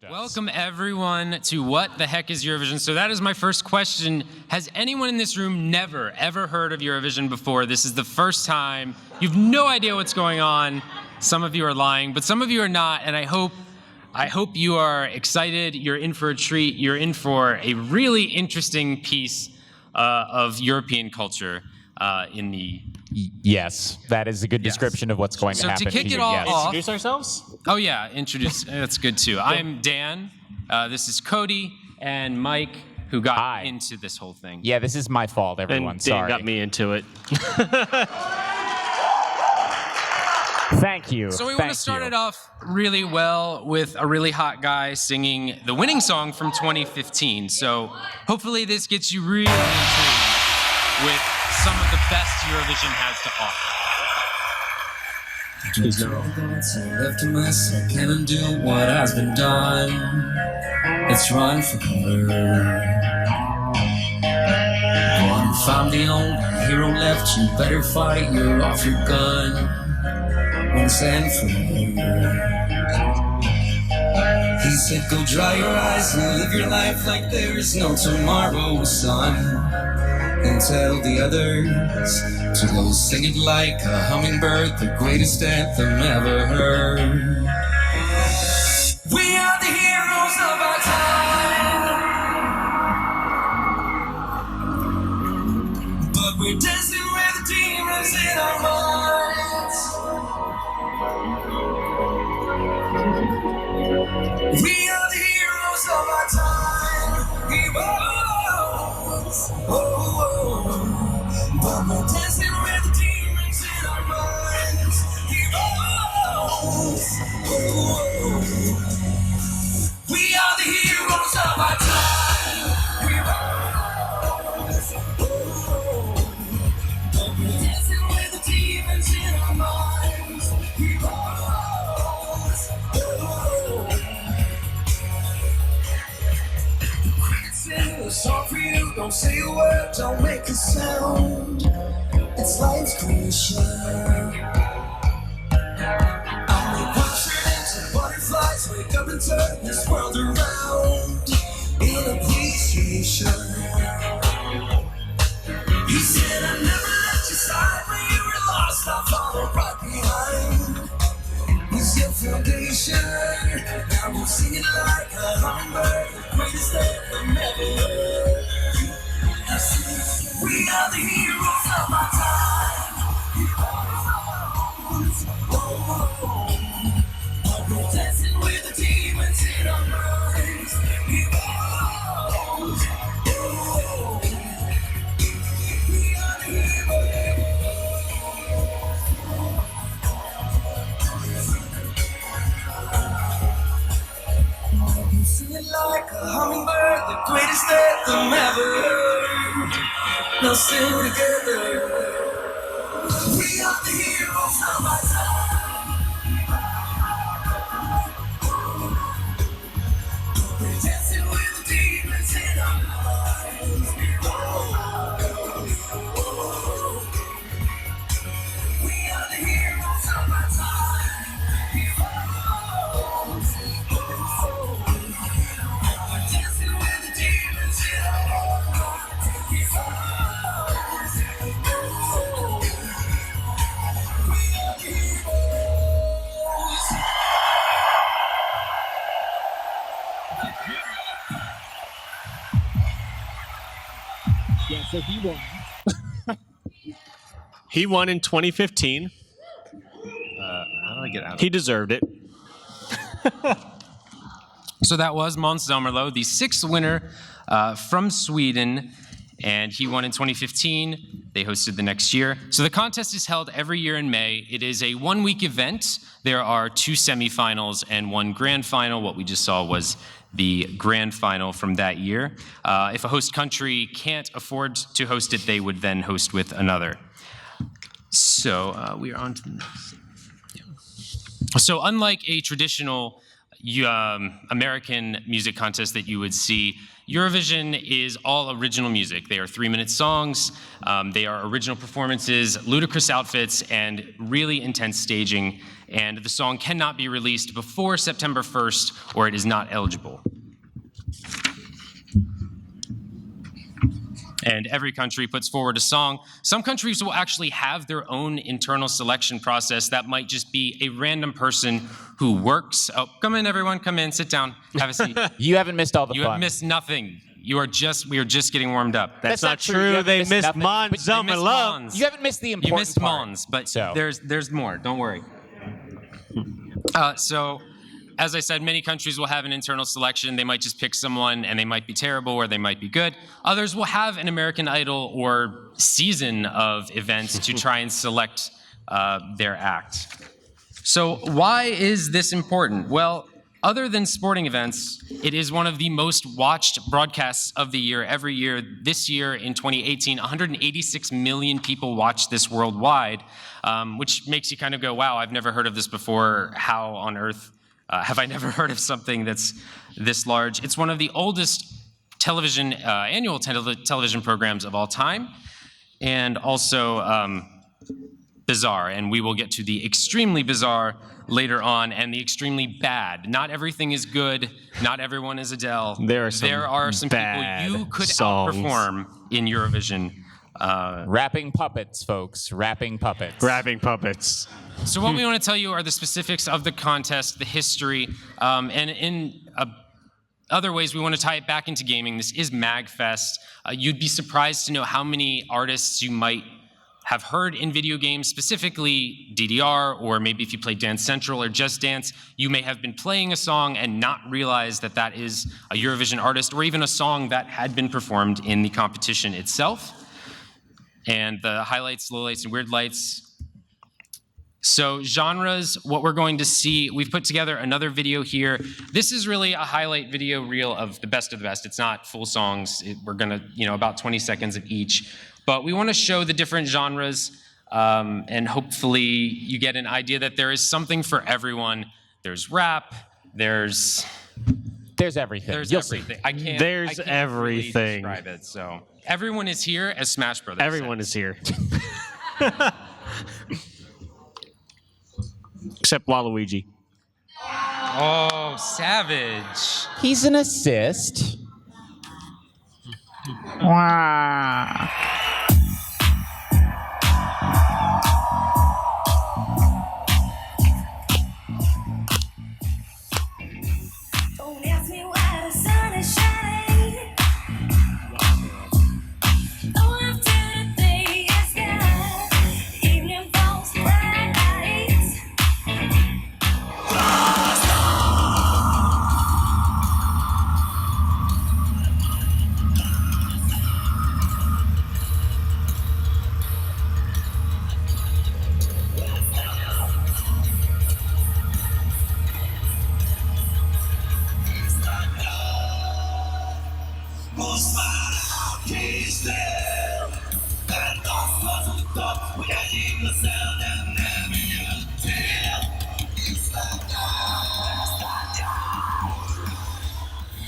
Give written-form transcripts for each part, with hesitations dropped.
us. Welcome, everyone, to What the Heck is Eurovision? So that is my first question. Has anyone in this room never, ever heard of Eurovision before? This is the first time. You have no idea what's going on. Some of you are lying, but some of you are not, and I hope you are excited. You're in for a treat. You're in for a really interesting piece of European culture in the... Yes, that is a good description of what's going to happen. So to kick it here, all yes. off... Introduce ourselves? Oh yeah, introduce, that's good too. I'm Dan, this is Cody, and Mike, who got into this whole thing. Yeah, this is my fault, everyone, And Dan sorry. got me into it. Thank you. So we want to start it off really well with a really hot guy singing the winning song from 2015. So hopefully this gets you really intrigued with some of the best Eurovision has to offer. There's no thoughts left to myself, can't undo what has been done. Let's run for cover. One found the only hero left, you better fight, you're off your gun. Once and forever. He said, go dry your eyes and live your life like there is no tomorrow, son. And tell the others to go sing it like a hummingbird, the greatest anthem ever heard. We are the heroes of our time, but we're dancing with the demons in our minds. We are the heroes of our time, heroes. But we're dancing with the demons in our minds, heroes. We are the heroes of our time, heroes. But we're dancing with the demons in our minds, heroes. Sing a song for you, don't say a word, don't make a sound. It's life's creation. I'll make one turn into butterflies, wake up and turn this world around in appreciation. You said I never left your side when you were lost, I'll follow right behind. It's your foundation. Now we'll sing it like a hummingbird, the greatest anthem ever heard. We are the heroes of our time. Heroes. But we're dancing with the demons in our minds. Heroes. We are the heroes. Sing it like a hummingbird, the greatest anthem ever heard. Now sing together. We are the heroes of our time. We're dancing with the demons in our minds. We are the heroes of our time. Heroes. We're dancing with the demons in our minds. Yeah, so he won. He won in 2015. How do I get out of He deserved it. So that was Måns Zelmerlöw, the sixth winner from Sweden, and he won in 2015. They hosted the next year. So the contest is held every year in May. It is a one-week event. There are two semifinals and one grand final. What we just saw was the grand final from that year. If a host country can't afford to host it, they would then host with another. So we are on to the next. So unlike a traditional American music contest that you would see Eurovision is all original music. They are 3-minute songs, they are original performances, ludicrous outfits, and really intense staging. And the song cannot be released before September 1st, or it is not eligible. And every country puts forward a song. Some countries will actually have their own internal selection process. That might just be a random person who works. Oh, come in, everyone. Come in. Sit down. Have a seat. You haven't missed all the You fun. have missed nothing. We are just getting warmed up. That's not not true. You true. haven't They missed missed nothing. Mon But You missed Zomerlo. Mons. You haven't missed the important You missed part. Mons, but So. there's more. Don't worry. So, as I said, many countries will have an internal selection. They might just pick someone, and they might be terrible or they might be good. Others will have an American Idol or season of events to try and select their act. So why is this important? Well, other than sporting events, it is one of the most watched broadcasts of the year every year. This year, in 2018, 186 million people watched this worldwide, which makes you kind of go, wow, I've never heard of this before. How on earth have I never heard of something that's this large? It's one of the oldest annual television programs of all time, and also bizarre. And we will get to the extremely bizarre later on, and the extremely bad. Not everything is good. Not everyone is Adele. There are some people bad you could songs. outperform in Eurovision. Rapping puppets, folks. Rapping puppets. Grabbing puppets. So what we want to tell you are the specifics of the contest, the history, and in other ways we want to tie it back into gaming. This is MAGFest. You'd be surprised to know how many artists you might have heard in video games, specifically DDR, or maybe if you play Dance Central or Just Dance, you may have been playing a song and not realize that that is a Eurovision artist, or even a song that had been performed in the competition itself. And the highlights, lowlights, and weird lights. So genres, what we're going to see, we've put together another video here. This is really a highlight video reel of the best. It's not full songs. We're gonna, about 20 seconds of each. But we want to show the different genres, and hopefully you get an idea that there is something for everyone. There's rap, there's everything. There's You'll everything. see. I can't There's really everything. describe it. So everyone is here as Smash Brothers. Everyone is here. Except Waluigi. Oh, savage. He's an assist. Don't ask me why the sun is shining. Oh, after the day is done, the evening falls bright.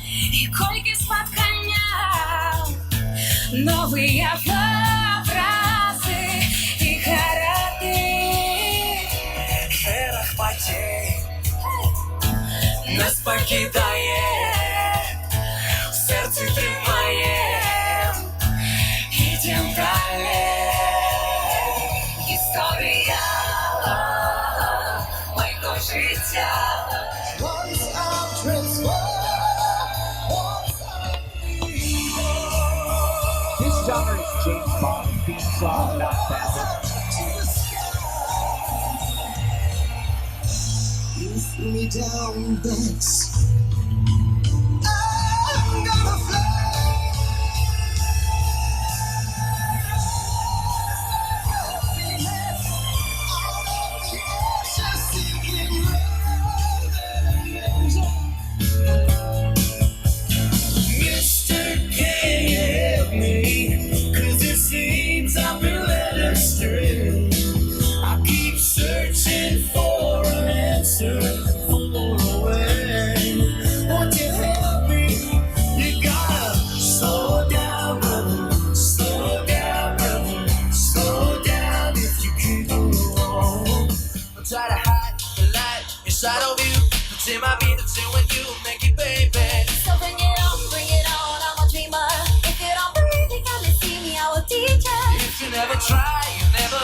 И койки спотканял новые фразы и хораты. Шерох потей нас покидает, в сердце тримаем, идем далее. История моего життя. Once I'm transformed, once I'm free. This genre is James Bond theme song, not that. You threw me down once. I'm gonna fly. Out of the ocean, sinking Mr. Can you help me? 'Cause it seems I've been led astray. I keep searching for an answer, for a way.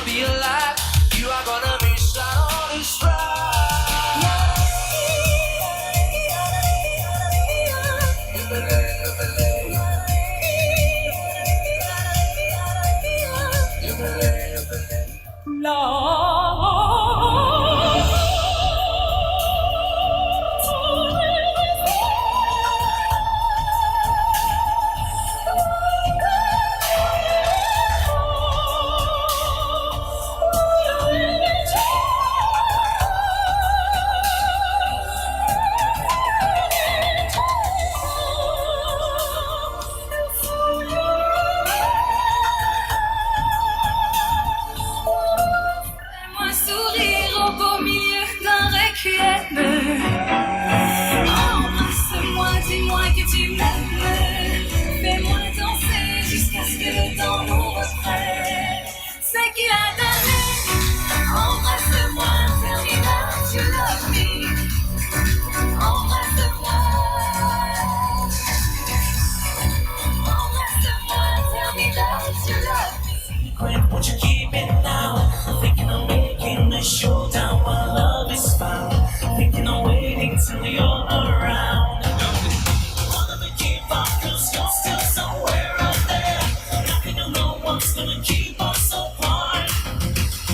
gonna be alive. You are gonna miss out on this ride. Fais-moi sourire au beau milieu d'un requiem. Embrasse-moi, dis-moi que tu m'aimes. Fais-moi danser jusqu'à ce que le temps nous reprenne. Ce qu'il a donné. Embrasse-moi, tell me that you love me. Embrasse-moi. Embrasse-moi, tell me that you love me. Secret, won't you keep it now? Thinking of making a showdown while love is found. Thinking of waiting till you're around. Wanna be keep up, 'cause you're still somewhere out there. Nothing to know what's gonna keep us apart.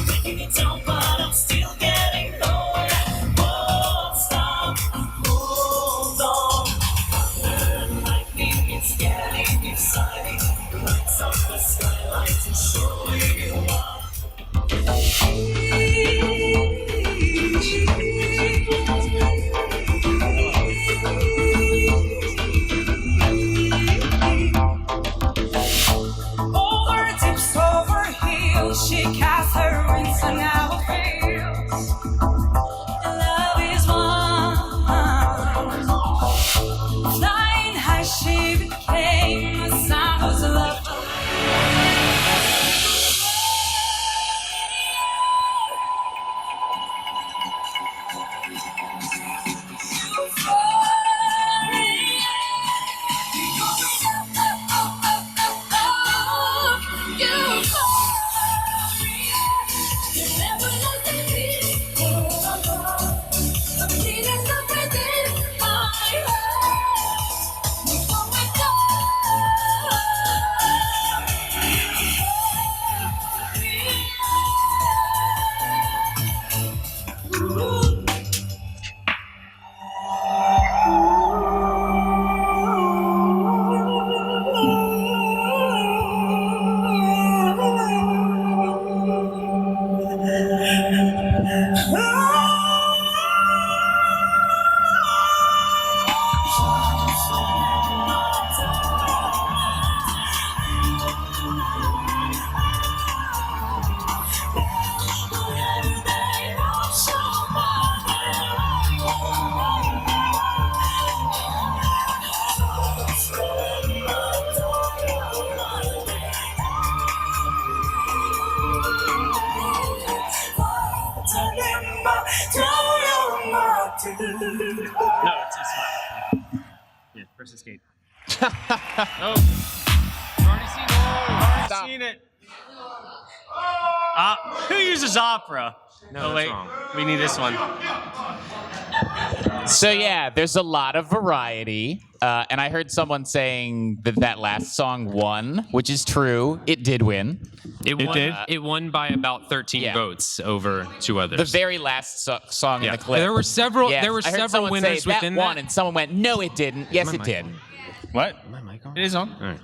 Breaking it down, but I'm still getting nowhere. Won't stop, hold on. Burn lightning, it's getting exciting. Lights up the skylight and showing you up. Over tips, over heels, she casts her rings on our fields. Love is one. Flying high, she became a sound of love. No, it's fine. Yeah, first escape. No. Already seen it. Who uses opera? No, wait. wrong. We need this one. So yeah, there's a lot of variety, and I heard someone saying that that last song won, which is true. It did win. It won, did? It won by about 13 Yeah. votes over two others. The very last song in the clip. There were several. Yes, There were I heard several someone winners say, within that won, that. and someone went, "No, it didn't." Yes, it did. What? My mic on? It is on. All right.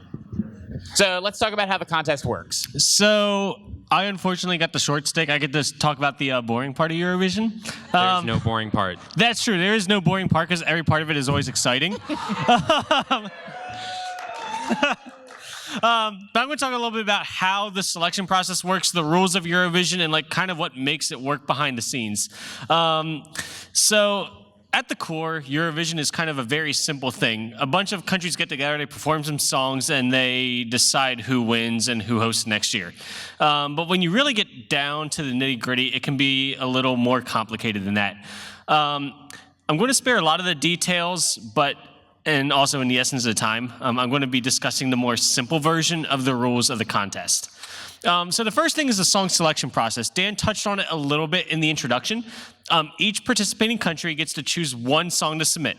So let's talk about how the contest works. So I unfortunately got the short stick. I get to talk about the boring part of Eurovision. There's no boring part. That's true. There is no boring part because every part of it is always exciting. But I'm going to talk a little bit about how the selection process works, the rules of Eurovision, and like kind of what makes it work behind the scenes. So at the core, Eurovision is kind of a very simple thing. A bunch of countries get together, they perform some songs, and they decide who wins and who hosts next year. But when you really get down to the nitty-gritty, it can be a little more complicated than that. I'm going to spare a lot of the details, but and also in the essence of the time, I'm going to be discussing the more simple version of the rules of the contest. So the first thing is the song selection process. Dan touched on it a little bit in the introduction. Each participating country gets to choose one song to submit.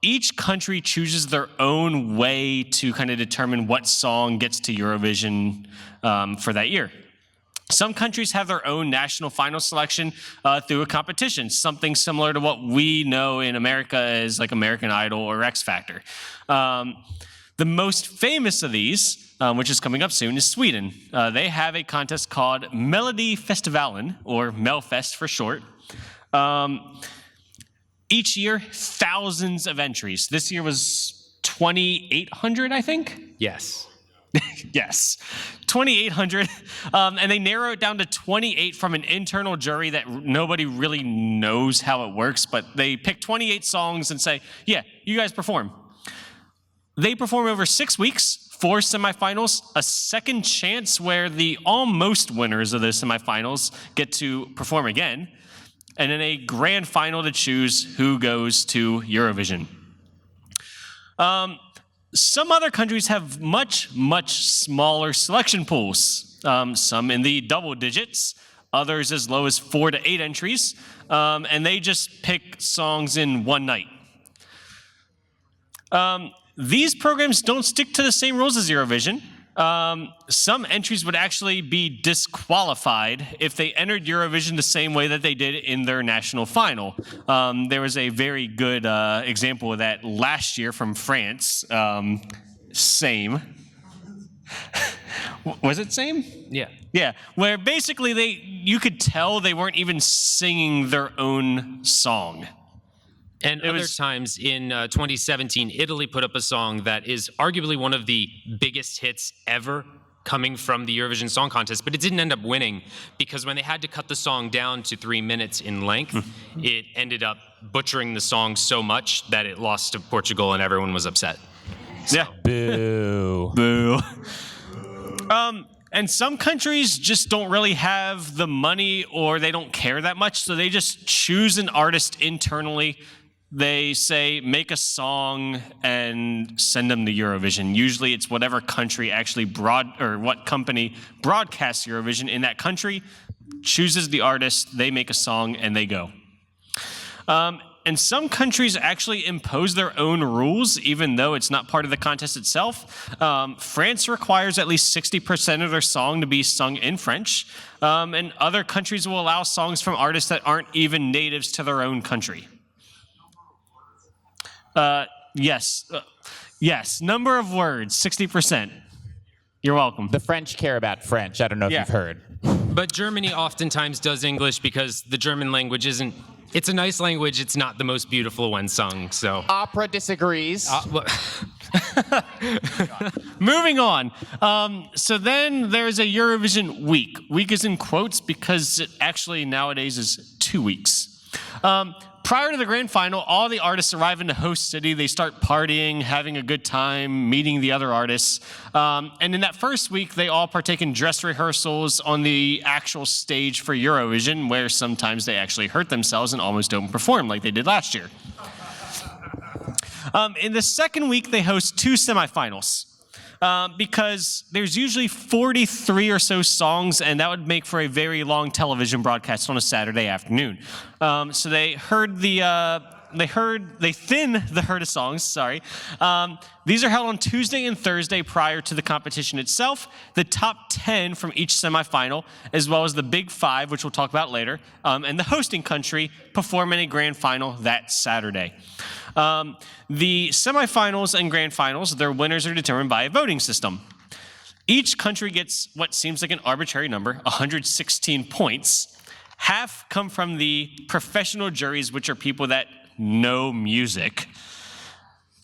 Each country chooses their own way to kind of determine what song gets to Eurovision for that year. Some countries have their own national final selection through a competition, something similar to what we know in America as like American Idol or X Factor. The most famous of these, which is coming up soon, is Sweden. They have a contest called Melodifestivalen, or Melfest for short. Each year, thousands of entries. This year was 2,800, I think? Yes. Yes, 2,800. And they narrow it down to 28 from an internal jury that nobody really knows how it works, but they pick 28 songs and say, yeah, you guys perform. They perform over 6 weeks, 4 semifinals, a second chance where the almost winners of those semifinals get to perform again, and then a grand final to choose who goes to Eurovision. Some other countries have much, much smaller selection pools, some in the double digits, others as low as 4 to 8 entries, and they just pick songs in one night. These programs don't stick to the same rules as Eurovision. Some entries would actually be disqualified if they entered Eurovision the same way that they did in their national final. There was a very good example of that last year from France. Same. Was it Same? Yeah. Yeah, where basically you could tell they weren't even singing their own song. And other times in 2017, Italy put up a song that is arguably one of the biggest hits ever coming from the Eurovision Song Contest, but it didn't end up winning because when they had to cut the song down to 3 minutes in length, it ended up butchering the song so much that it lost to Portugal and everyone was upset. Yeah. Boo. Boo. And some countries just don't really have the money or they don't care that much, so they just choose an artist internally. They say, make a song and send them to Eurovision. Usually it's whatever country actually what company broadcasts Eurovision in that country, chooses the artist, they make a song, and they go. And some countries actually impose their own rules, even though it's not part of the contest itself. France requires at least 60% of their song to be sung in French. And other countries will allow songs from artists that aren't even natives to their own country. Yes, number of words, 60%. You're welcome. The French care about French. I don't know if you've heard. But Germany oftentimes does English because the German language isn't, it's a nice language, it's not the most beautiful when sung, so. Opera disagrees. Moving on. So then there's a Eurovision week. Week is in quotes because it actually nowadays is 2 weeks. Prior to the grand final, all the artists arrive in the host city. They start partying, having a good time, meeting the other artists. And in that first week, they all partake in dress rehearsals on the actual stage for Eurovision, where sometimes they actually hurt themselves and almost don't perform like they did last year. In the second week, they host 2 semifinals. Because there's usually 43 or so songs, and that would make for a very long television broadcast on a Saturday afternoon. So they thin the herd of songs, sorry. These are held on Tuesday and Thursday prior to the competition itself. The top 10 from each semifinal, as well as the big 5, which we'll talk about later, and the hosting country perform in a grand final that Saturday. The semifinals and grand finals, their winners are determined by a voting system. Each country gets what seems like an arbitrary number, 116 points. Half come from the professional juries, which are people that know music.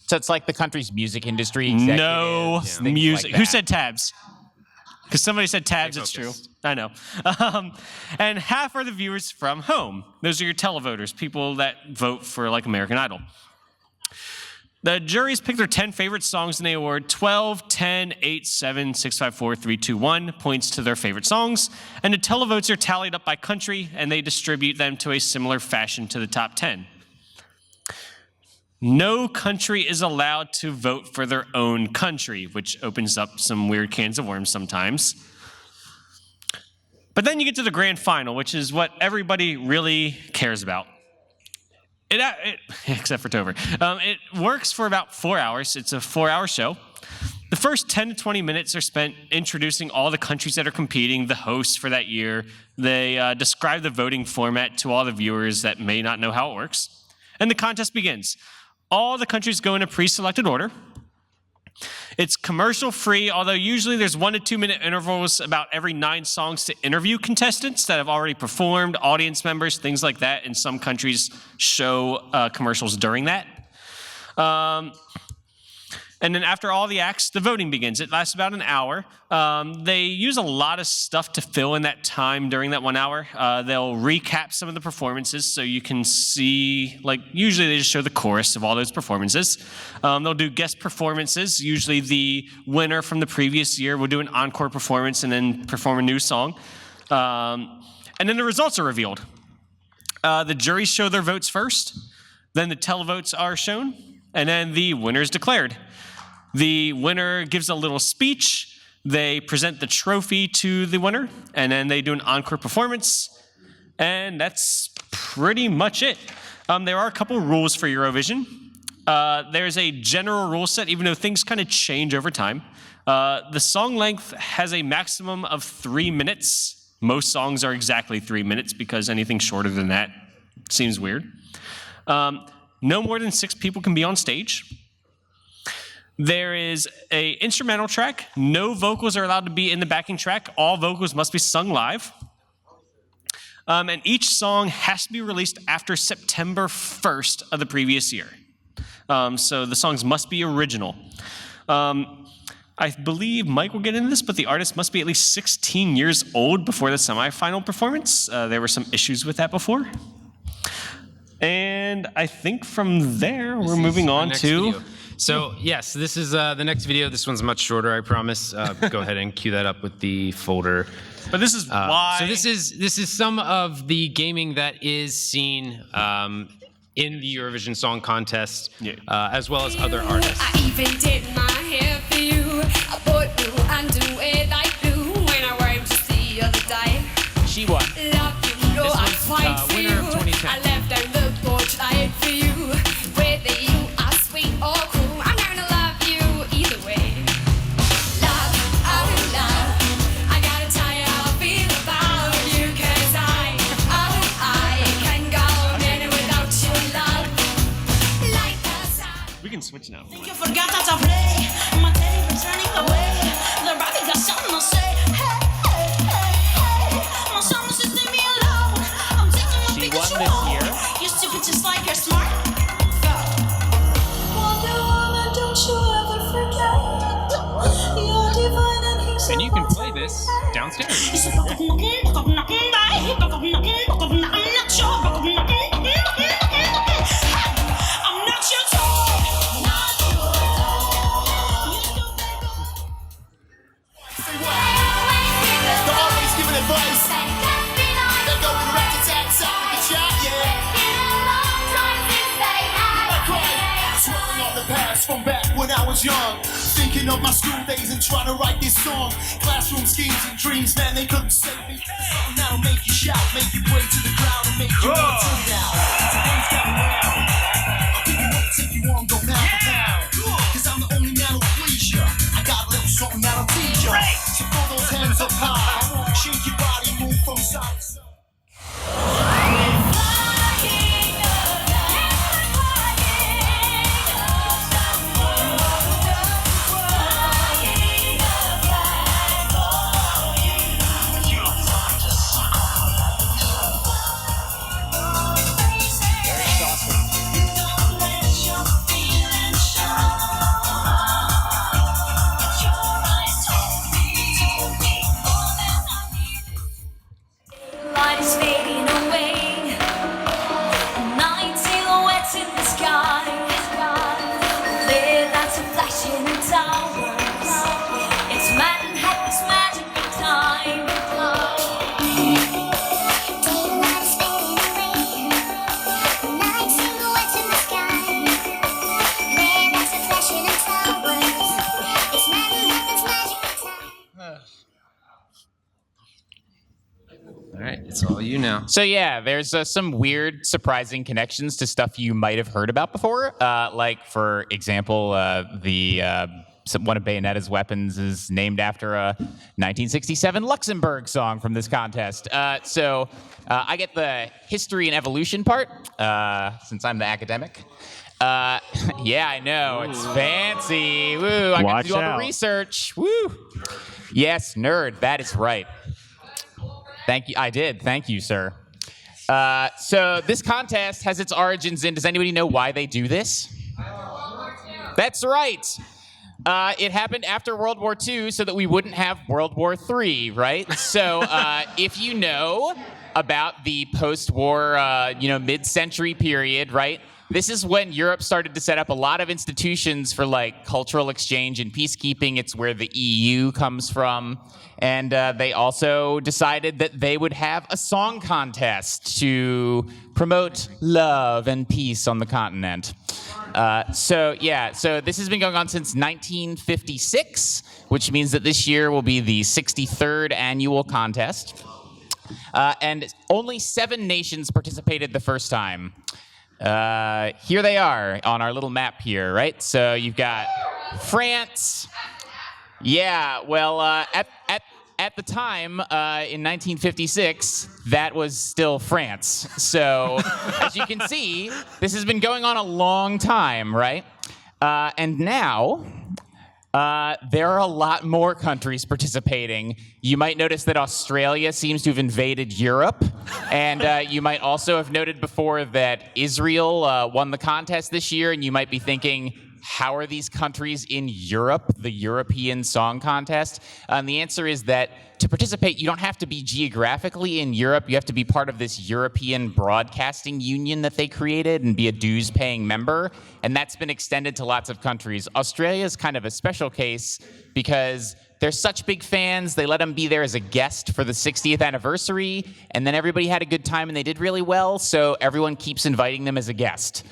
So it's like the country's music industry executives. No music. Like Who said tabs? Because somebody said tabs, it's true. I know. And half are the viewers from home. Those are your televoters, people that vote for like American Idol. The juries pick their 10 favorite songs and they award 12, 10, 8, 7, 6, 5, 4, 3, 2, 1 points to their favorite songs. And the televotes are tallied up by country and they distribute them to a similar fashion to the top 10. no country is allowed to vote for their own country, which opens up some weird cans of worms sometimes. But then you get to the grand final, which is what everybody really cares about. Except for Tover. It works for about 4 hours. It's a 4-hour show. The first 10 to 20 minutes are spent introducing all the countries that are competing, the hosts for that year. They describe the voting format to all the viewers that may not know how it works. And the contest begins. All the countries go in a pre-selected order. It's commercial free, although usually there's 1 to 2 minute intervals about every 9 songs to interview contestants that have already performed, audience members, things like that. And some countries show commercials during that. And then after all the acts, the voting begins. It lasts about an hour. They use a lot of stuff to fill in that time during that 1 hour. They'll recap some of the performances so you can see, like, usually they just show the chorus of all those performances. They'll do guest performances. Usually the winner from the previous year will do an encore performance and then perform a new song. And then the results are revealed. The juries show their votes first. Then the televotes are shown. And then the winner is declared. The winner gives a little speech. They present the trophy to the winner, and then they do an encore performance. And that's pretty much it. There are a couple rules for Eurovision. There's a general rule set, even though things kind of change over time. The song length has a maximum of 3 minutes. Most songs are exactly 3 minutes because anything shorter than that seems weird. No more than 6 people can be on stage. There is an instrumental track. No vocals are allowed to be in the backing track. All vocals must be sung live. And each song has to be released after September 1st of the previous year. So the songs must be original. I believe Mike will get into this, but the artist must be at least 16 years old before the semifinal performance. There were some issues with that before. And I think from there, we're moving on to... Video. So, yes, this is the next video. This one's much shorter, I promise. Go ahead and cue that up with the folder. But this is why... So this is some of the gaming that is seen in the Eurovision Song Contest, as well as other artists. I even did my hair for you. I bought you and do it like you when I went to the other day. She won. Love you, know I fight for you. Winner of 2010. I left down the porch light for you. Whether you are sweet or cool, I'm gonna love you either way. Love, oh love, I gotta tell you how I feel about you, 'cause I can go a minute without your love. Like the sun. We can switch now. You forgot that I play. My teddy was running away. The rabbit got something to say. Hey, hey, hey, hey. My son was just leave me alone. I'm taking my She Pikachu won this home. year. You're stupid just like you're smart. Go. Wonder Woman, don't you ever forget. You're divine and he's And you can play this downstairs. He's a knock, knocking, bye. Knock, knocking, I'm not sure. Knock, knocking, I'm not your toy. Not your They're always giving advice. They're going rat-a-tat-tat with the chat, yeah. Swirling on the past from back when I was young. Thinking of my school days and trying to write this song. Classroom schemes and dreams, man, they couldn't save me. Something that'll make you shout, make you pray to the crowd, and make you want to down. Today's getting round. I'll give you up, take you on, go pound for pound. 'Cause I'm the only man who'll please ya. I got a little something that'll teach ya. So throw those hands up high. I wanna shake your body, move from side to side. you now. So yeah, there's some weird, surprising connections to stuff you might have heard about before. Like, for example, one of Bayonetta's weapons is named after a 1967 Luxembourg song from this contest. So I get the history and evolution part, since I'm the academic. Yeah, I know. It's fancy. Woo, I got to do all the research. Woo. Yes, nerd. That is right. Thank you. I did. Thank you, sir. So this contest has its origins in, does anybody know why they do this? That's right. It happened after World War II so that we wouldn't have World War III, right? So if you know about the post-war, mid-century period, right? This is when Europe started to set up a lot of institutions for like cultural exchange and peacekeeping. It's where the EU comes from. And they also decided that they would have a song contest to promote love and peace on the continent. So this has been going on since 1956, which means that this year will be the 63rd annual contest. And only 7 nations participated the first time. Here they are on our little map here, right? So you've got France. Yeah, well, at the time, in 1956, that was still France. So as you can see, this has been going on a long time, right? And now, there are a lot more countries participating. You might notice that Australia seems to have invaded Europe. And you might also have noted before that Israel won the contest this year. And you might be thinking, how are these countries in Europe, the European Song Contest? And the answer is that to participate, you don't have to be geographically in Europe. You have to be part of this European Broadcasting Union that they created and be a dues-paying member. And that's been extended to lots of countries. Australia is kind of a special case because they're such big fans. They let them be there as a guest for the 60th anniversary. And then everybody had a good time and they did really well. So everyone keeps inviting them as a guest.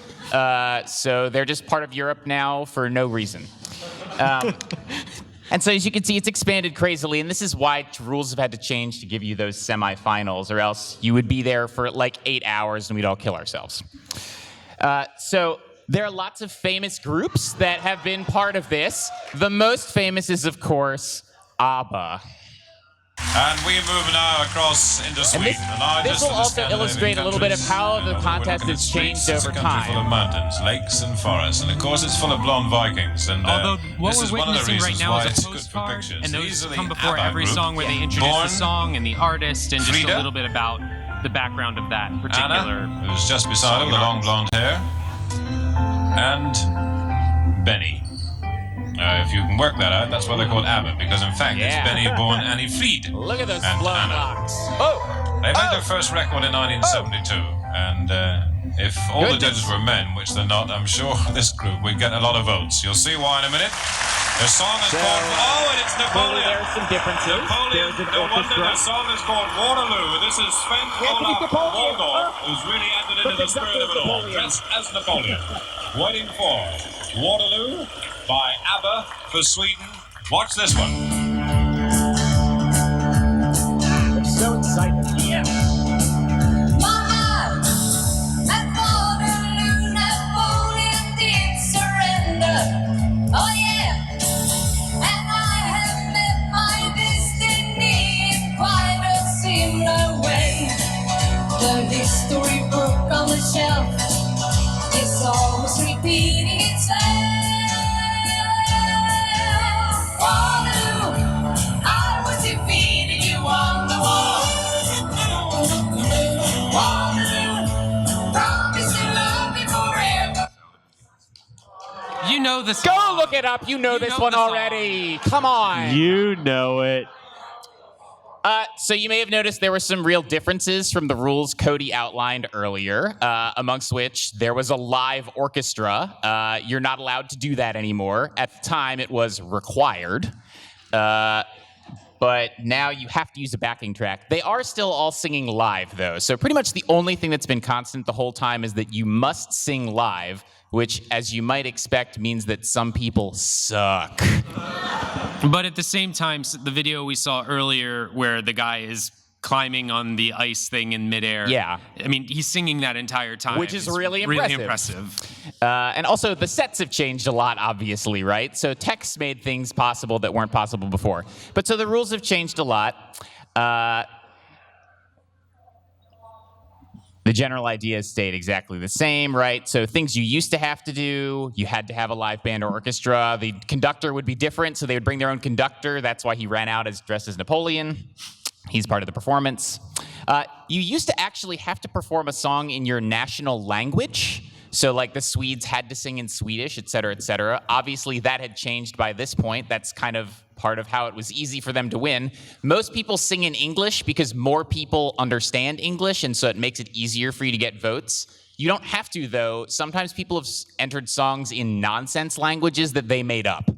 So they're just part of Europe now for no reason. And so as you can see, it's expanded crazily, and this is why rules have had to change to give you those semifinals, or else you would be there for like 8 hours and we'd all kill ourselves. So there are lots of famous groups that have been part of this. The most famous is, of course, ABBA. And we move now across into Sweden. This will also illustrate a little bit of how the contest has changed over time. Full of mountains, lakes, and forests, and of course it's full of blonde Vikings. And although what this is we're one of the witnessing right reasons now why is it's a good for postcard, pictures. and those These are the come before ABBA every group. song where they introduce Born, the song and the artist and just Frida, a little bit about the background of that particular. Anna, who's just beside her, the long blonde hair, and Benny. If you can work that out, that's why they're called ABBA, because in fact it's Benny born Annie Fried. Look at those and blonde Anna. locks. Oh! They made their first record in 1972, and if all the judges were men, which they're not, I'm sure this group would get a lot of votes. You'll see why in a minute. Their song is called, and it's Napoleon. There are some differences. Napoleon, no wonder their song is called Waterloo. This is Sven Olaf Waldorf, who's really entered into the spirit of it all, dressed as Napoleon. Waiting for Waterloo by ABBA for Sweden. Watch this one. I'm so excited. Yeah. Mama, at Waterloo, Napoleon did surrender. Oh yeah, and I have met my destiny in quite a similar way. The history book on the shelf is always repeating itself. Waterloo, I was defeated, you on the wall. Waterloo, promise to love me forever. You know the song. Go look it up. You know this one already. Come on. You know it. So you may have noticed there were some real differences from the rules Cody outlined earlier, amongst which there was a live orchestra. You're not allowed to do that anymore. At the time, it was required. But now you have to use a backing track. They are still all singing live, though. So pretty much the only thing that's been constant the whole time is that you must sing live, which, as you might expect, means that some people suck. But at the same time, the video we saw earlier where the guy is climbing on the ice thing in midair. Yeah. I mean, he's singing that entire time. Which is It's really impressive. And also, the sets have changed a lot, obviously, right? So text made things possible that weren't possible before. But so the rules have changed a lot. The general idea stayed exactly the same, right? So things you used to have to do, you had to have a live band or orchestra. The conductor would be different, so they would bring their own conductor. That's why he ran out dressed as Napoleon. He's part of the performance. You used to actually have to perform a song in your national language. So like the Swedes had to sing in Swedish, et cetera, et cetera. Obviously that had changed by this point. That's kind of part of how it was easy for them to win. Most people sing in English because more people understand English, and so it makes it easier for you to get votes. You don't have to, though. Sometimes people have entered songs in nonsense languages that they made up.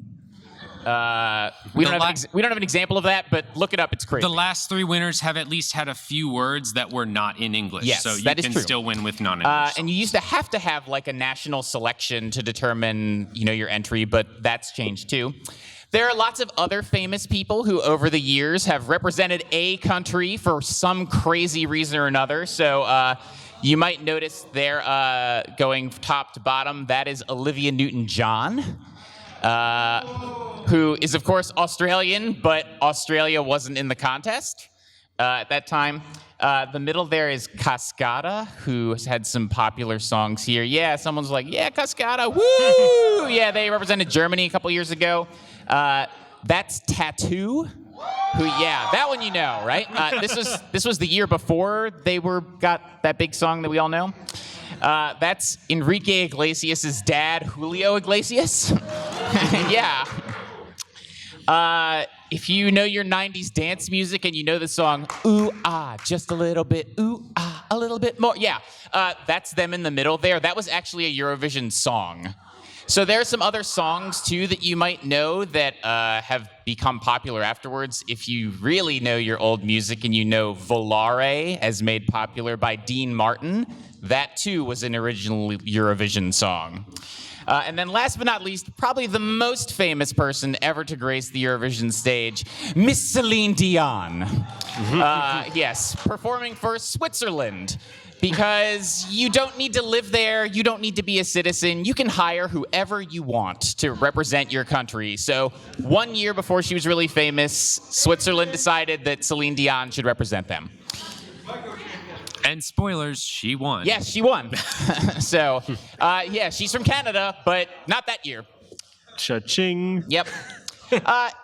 We don't have an example of that, but look it up. It's crazy. The last 3 winners have at least had a few words that were not in English. Yes, so you that is can true. still win with non-English. And you used to have like a national selection to determine, your entry, but that's changed too. There are lots of other famous people who over the years have represented a country for some crazy reason or another. So you might notice they're going top to bottom. That is Olivia Newton-John. Who is, of course, Australian, but Australia wasn't in the contest at that time. The middle there is Cascada, who has had some popular songs here. Yeah, someone's like, yeah, Cascada, woo! Yeah, they represented Germany a couple years ago. That's Tattoo, who, yeah, that one you know, right? This was the year before they got that big song that we all know. That's Enrique Iglesias' dad, Julio Iglesias. Yeah. If you know your 90s dance music and you know the song, ooh, ah, just a little bit, ooh, ah, a little bit more. Yeah, that's them in the middle there. That was actually a Eurovision song. So there are some other songs, too, that you might know that have become popular afterwards. If you really know your old music and you know Volare, as made popular by Dean Martin, that, too, was an original Eurovision song. And then last but not least, probably the most famous person ever to grace the Eurovision stage, Miss Celine Dion. Yes, performing for Switzerland. Because you don't need to live there, you don't need to be a citizen, you can hire whoever you want to represent your country. So 1 year before she was really famous, Switzerland decided that Celine Dion should represent them. And spoilers, she won. Yes, she won. So, yeah, she's from Canada, but not that year. Cha-ching. Yep.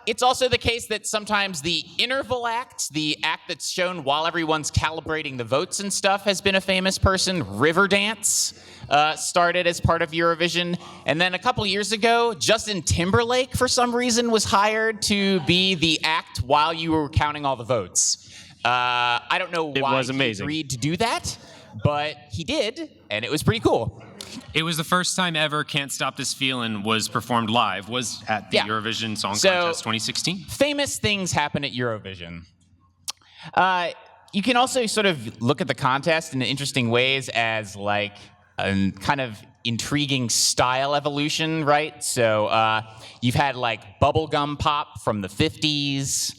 It's also the case that sometimes the interval act, the act that's shown while everyone's calibrating the votes and stuff, has been a famous person. Riverdance started as part of Eurovision. And then a couple years ago, Justin Timberlake, for some reason, was hired to be the act while you were counting all the votes. I don't know why he agreed to do that, but he did, and it was pretty cool. It was the first time ever Can't Stop This Feelin' was performed live, was at the Eurovision Song Contest 2016. Famous things happen at Eurovision. You can also sort of look at the contest in interesting ways as like a kind of intriguing style evolution, right? So you've had like bubblegum pop from the 50s.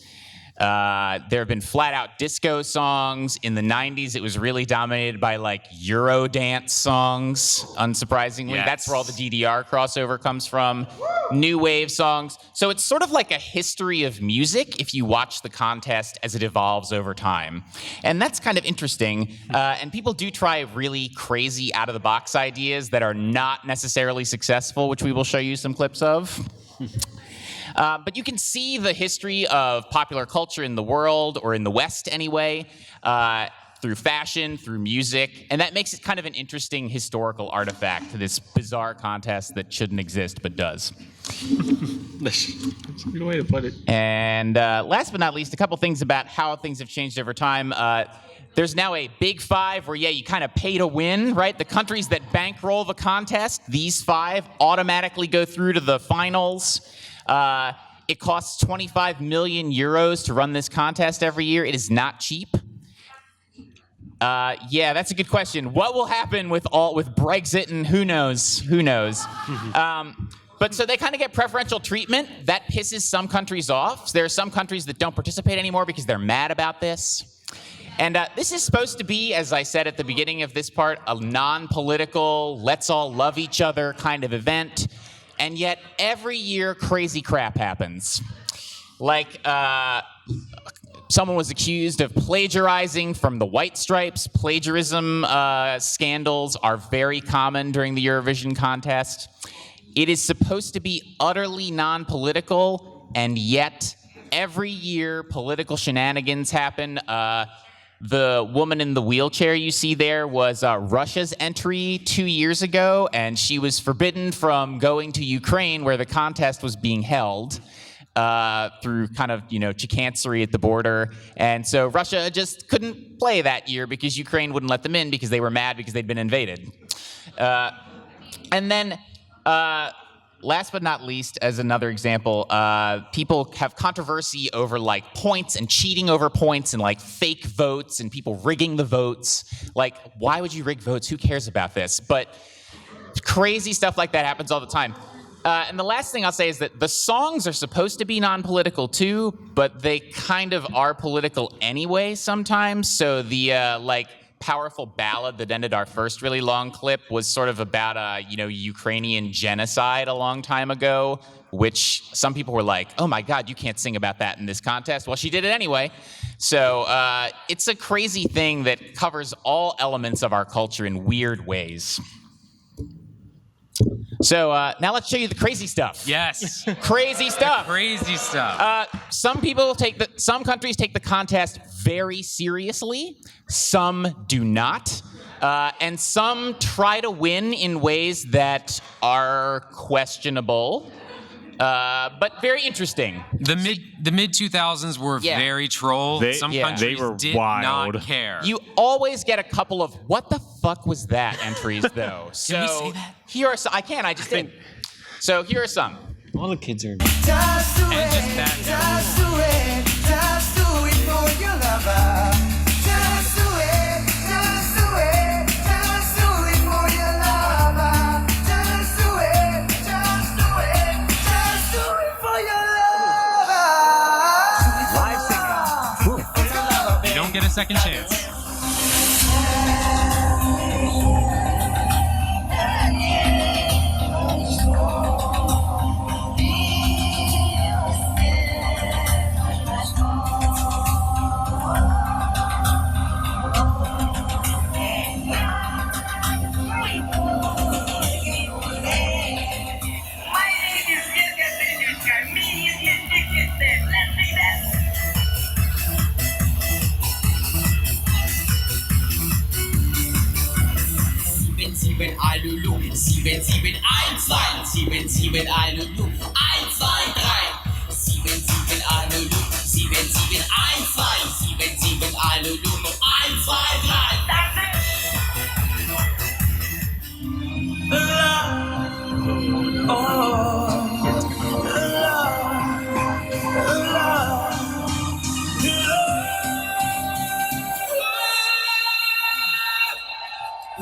There have been flat-out disco songs. In the 90s, it was really dominated by, like, Euro dance songs, unsurprisingly. Yes. That's where all the DDR crossover comes from. New wave songs. So it's sort of like a history of music if you watch the contest as it evolves over time. And that's kind of interesting. And people do try really crazy out-of-the-box ideas that are not necessarily successful, which we will show you some clips of. But you can see the history of popular culture in the world, or in the West anyway, through fashion, through music, and that makes it kind of an interesting historical artifact, this bizarre contest that shouldn't exist but does. That's a good way to put it. And last but not least, a couple things about how things have changed over time. There's now a Big Five where, you kind of pay to win, right? The countries that bankroll the contest, these 5 automatically go through to the finals. It costs 25 million euros to run this contest every year. It is not cheap. Yeah, that's a good question. What will happen with Brexit and who knows? Who knows? But so they kind of get preferential treatment. That pisses some countries off. There are some countries that don't participate anymore because they're mad about this. And this is supposed to be, as I said at the beginning of this part, a non-political, let's all love each other kind of event. And yet every year crazy crap happens. Like, someone was accused of plagiarizing from the White Stripes. Plagiarism scandals are very common during the Eurovision contest. It is supposed to be utterly non-political, and yet every year political shenanigans happen. The woman in the wheelchair you see there was Russia's entry 2 years ago, and she was forbidden from going to Ukraine where the contest was being held through kind of, chicanery at the border. And so Russia just couldn't play that year because Ukraine wouldn't let them in because they were mad because they'd been invaded. And then last but not least, as another example, people have controversy over like points and cheating over points and like fake votes and people rigging the votes. Like, why would you rig votes? Who cares about this? But crazy stuff like that happens all the time. And the last thing I'll say is that the songs are supposed to be non-political too, but they kind of are political anyway sometimes. So the powerful ballad that ended our first really long clip was sort of about Ukrainian genocide a long time ago, which some people were like, oh my God, you can't sing about that in this contest. Well, she did it anyway. So it's a crazy thing that covers all elements of our culture in weird ways. So now let's show you the crazy stuff. Yes. Crazy stuff. Crazy stuff. Some countries take the contest very seriously. Some do not. And some try to win in ways that are questionable. But very interesting. The mid 2000s were very troll. Some countries were did wild. not care. You always get a couple of what the fuck was that entries though. So Can we say that? Here are some. I can. I just did. So here are some. All the kids are. And just that. Just do it for your lover. Just do it for your lover. Just do it for your lover. Live singing. You don't get a second chance.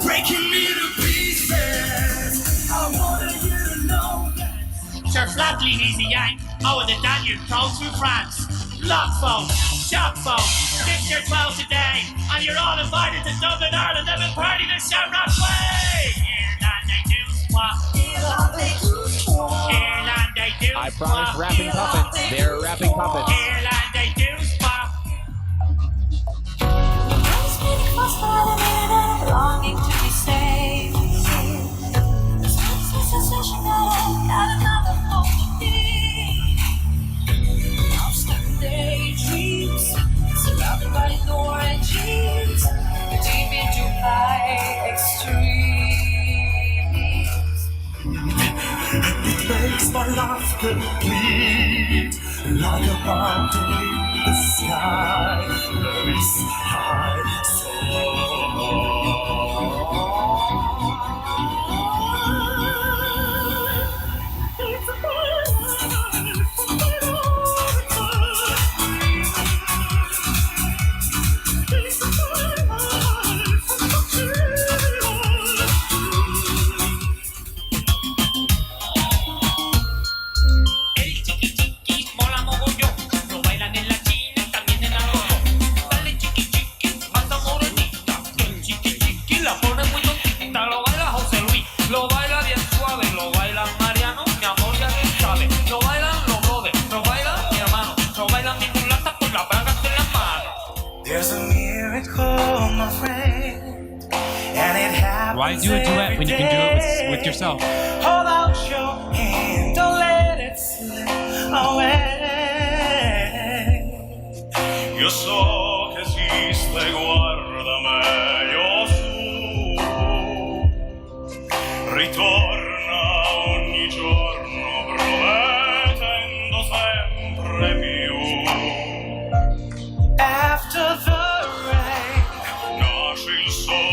Breaking me to pieces. I wanted you to know that. Sir Flatley, he's a Yank. Oh, the Danube goes through France. Lock folk, shop folk, 6 or 12 today. And you're all invited to Dublin, Ireland. Have a party to Shamrock Way. Ireland, they do squat. Ireland, they do squat. I promise rapping puppets. They're rapping puppets. Ireland, they do squat. Longing to be saved. This makes me sensation that I've got another hope to be. I'm stuck in daydreams, surrounded by oranges, deep into high extremes. It makes my life complete. Like a bounty, the sky, very high, so Mola mogollón, lo bailan en la China, también en Algodón. Dale chiqui chiqui, Why do a duet when you can do it with yourself? Hold out your hand, don't let it slip away. Io so che esiste, guarda meglio su. Ritorna ogni giorno promettendo sempre più. After the rain, nasce il sole.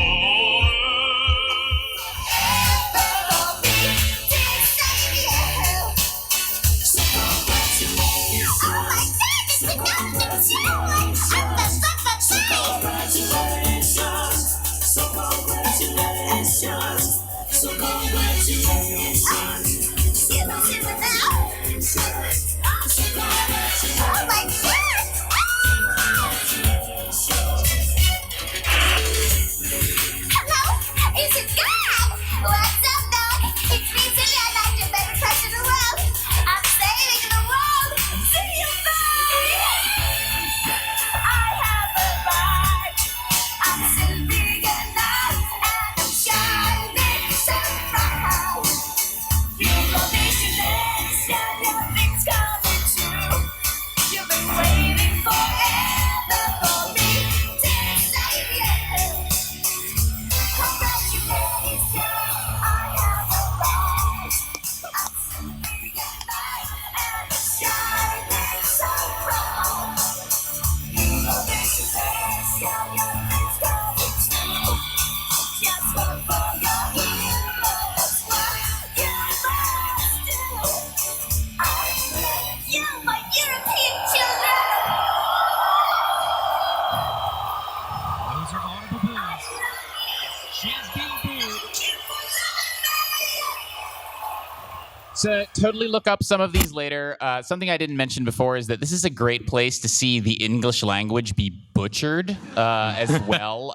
So totally look up some of these later. Something I didn't mention before is that this is a great place to see the English language be butchered as well.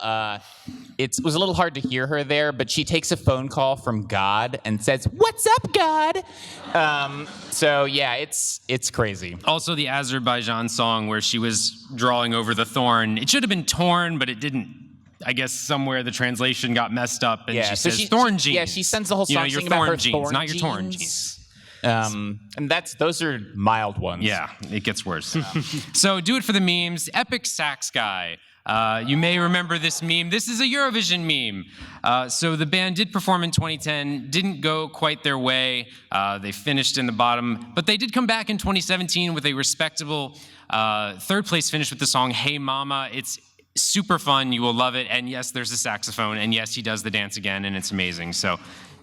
It was a little hard to hear her there, but she takes a phone call from God and says, "What's up, God?" So yeah, it's crazy. Also, the Azerbaijan song where she was drawing over the thorn. It should have been torn, but it didn't. I guess somewhere the translation got messed up, and she says thorn jeans. Yeah, she sends the whole song your singing about her jeans, thorn not your torn jeans. jeans. And those are mild ones. Yeah, it gets worse. So do it for the memes. Epic Sax Guy. You may remember this meme. This is a Eurovision meme. So the band did perform in 2010, didn't go quite their way. They finished in the bottom, but they did come back in 2017 with a respectable third place finish with the song Hey Mama. It's super fun. You will love it. And yes, there's a saxophone. And yes, he does the dance again, and it's amazing. So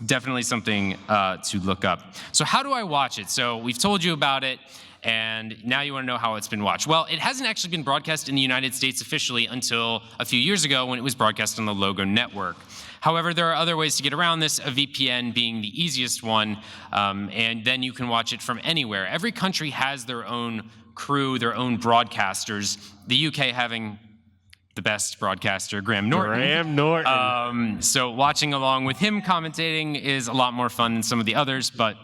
definitely something to look up. So how do I watch it? So we've told you about it, and now you want to know how it's been watched. Well, it hasn't actually been broadcast in the United States officially until a few years ago when it was broadcast on the Logo Network. However, there are other ways to get around this, a VPN being the easiest one, and then you can watch it from anywhere. Every country has their own crew, their own broadcasters, the UK having the best broadcaster, Graham Norton. So watching along with him commentating is a lot more fun than some of the others, but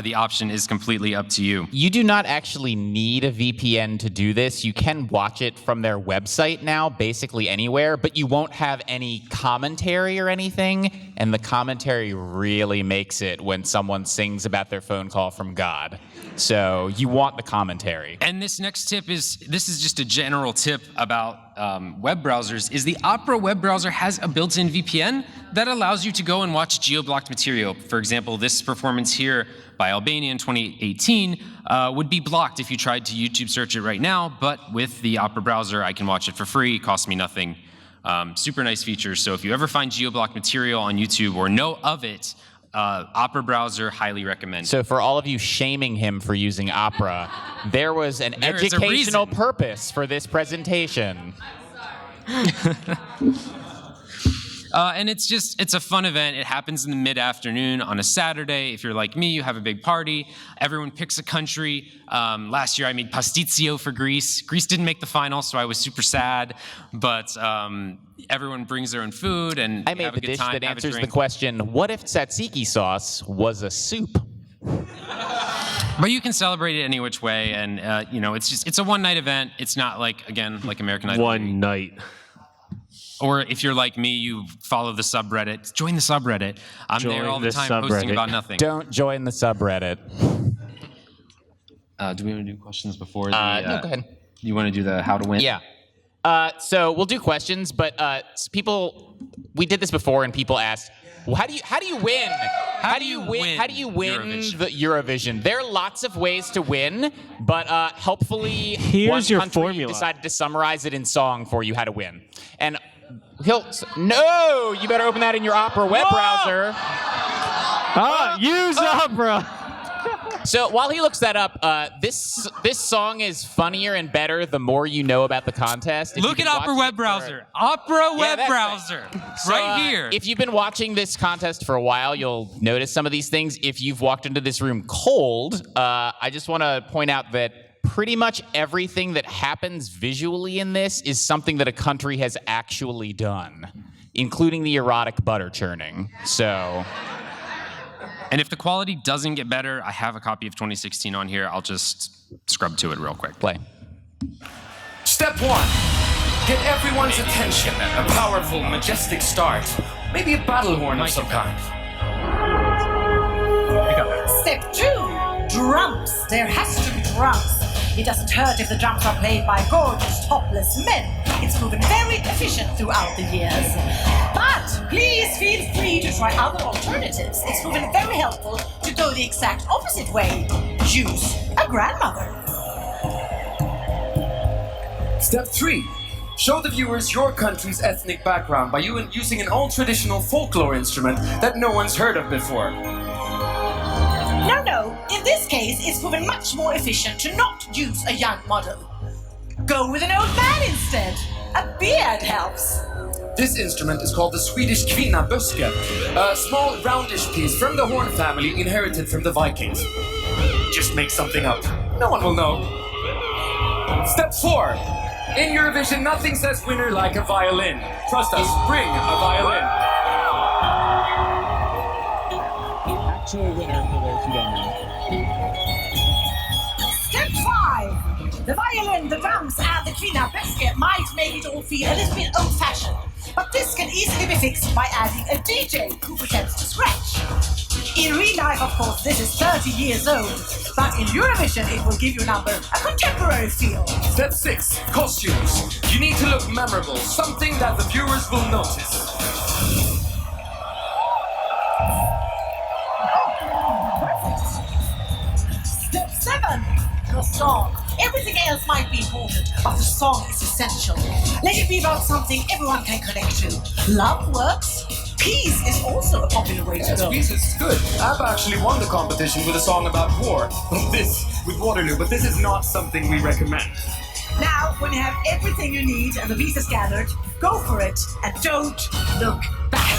the option is completely up to you. You do not actually need a VPN to do this. You can watch it from their website now, basically anywhere, but you won't have any commentary or anything, and the commentary really makes it when someone sings about their phone call from God. So you want the commentary. And this next tip this is just a general tip about web browsers, is the Opera web browser has a built-in VPN that allows you to go and watch geo-blocked material. For example, this performance here by Albania in 2018 would be blocked if you tried to YouTube search it right now, but with the Opera browser, I can watch it for free, it costs me nothing. Super nice feature, so if you ever find geo-blocked material on YouTube or know of it, Opera browser, highly recommend. So for all of you shaming him for using Opera, there was an educational purpose for this presentation. And it's a fun event. It happens in the mid-afternoon on a Saturday. If you're like me, you have a big party. Everyone picks a country. Last year I made pasticcio for Greece. Greece didn't make the final, so I was super sad. But everyone brings their own food and I made have the a good dish time, that have a answers the drink. question, what if tzatziki sauce was a soup? But you can celebrate it any which way, and it's a one-night event. It's not like American Idol. One night. Or if you're like me, you follow the subreddit. Join the subreddit. I'm there all the time posting about nothing. Don't join the subreddit. Do we want to do questions before the... No, go ahead. You want to do the how to win? Yeah. So we'll do questions, but we did this before, and people asked, well, how do you win? How do you win Eurovision? the Eurovision? There are lots of ways to win, but helpfully, Here's your one country formula. decided to summarize it in song for you how to win. And no, you better open that in your Opera web browser. Use Opera. So while he looks that up, this song is funnier and better the more you know about the contest. Look at Opera web browser. Opera web browser. So, Right here. If you've been watching this contest for a while, you'll notice some of these things. If you've walked into this room cold, I just want to point out that pretty much everything that happens visually in this is something that a country has actually done, including the erotic butter churning. So... And if the quality doesn't get better, I have a copy of 2016 on here. I'll just scrub to it real quick. Play. Step 1. Get everyone's attention. A powerful, majestic start. Maybe a battle horn of some kind. Step 2. Drums. There has to be drums. It doesn't hurt if the drums are played by gorgeous, topless men. It's proven very efficient throughout the years. But please feel free to try other alternatives. It's proven very helpful to go the exact opposite way. Use a grandmother. Step 3. Show the viewers your country's ethnic background by using an old traditional folklore instrument that no one's heard of before. No. In this case, it's proven much more efficient to not use a young model. Go with an old man instead. A beard helps. This instrument is called the Swedish kvinnaböske, a small roundish piece from the horn family inherited from the Vikings. Just make something up. No one will know. Step 4. In Eurovision, nothing says winner like a violin. Trust us, bring a violin. Actual winner for those who don't know. Step 5. The violin, the drums, and the kvinnaböske might make it all feel a little bit old-fashioned. But this can easily be fixed by adding a DJ who pretends to scratch. In real life, of course, this is 30 years old. But in Eurovision, it will give your number a contemporary feel. Step 6. Costumes. You need to look memorable, something that the viewers will notice. Step 7. The song. Everything else might be important, but the song is essential. Let it be about something everyone can connect to. Love works. Peace is also a popular way to go. Peace is good. I've actually won the competition with a song about war. With Waterloo, but this is not something we recommend. Now, when you have everything you need and the pieces gathered, go for it and don't look back.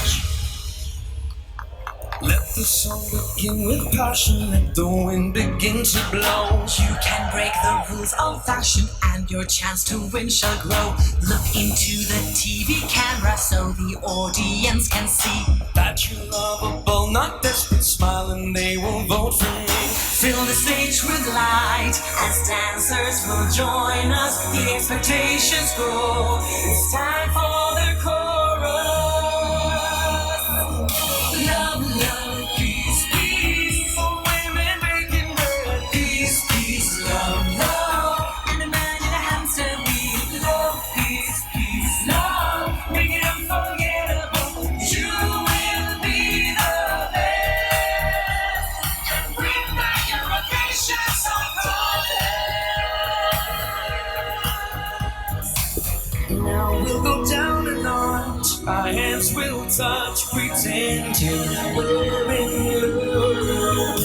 Let the song begin with passion, let the wind begin to blow. You can break the rules of fashion and your chance to win shall grow. Look into the TV camera so the audience can see that you're lovable, not desperate, smile and they will vote for me. Fill the stage with light as dancers will join us. The expectations grow. It's time for the chorus. Love, love, peace, peace. For women making bread, peace, peace, love, love. And a man in a hamster wheel. Love, peace, peace, love. Make it unforgettable. You will be the best. And bring back your Eurovision Song Contest. Now we'll go down a notch. Our hands will touch, pretending we're in love.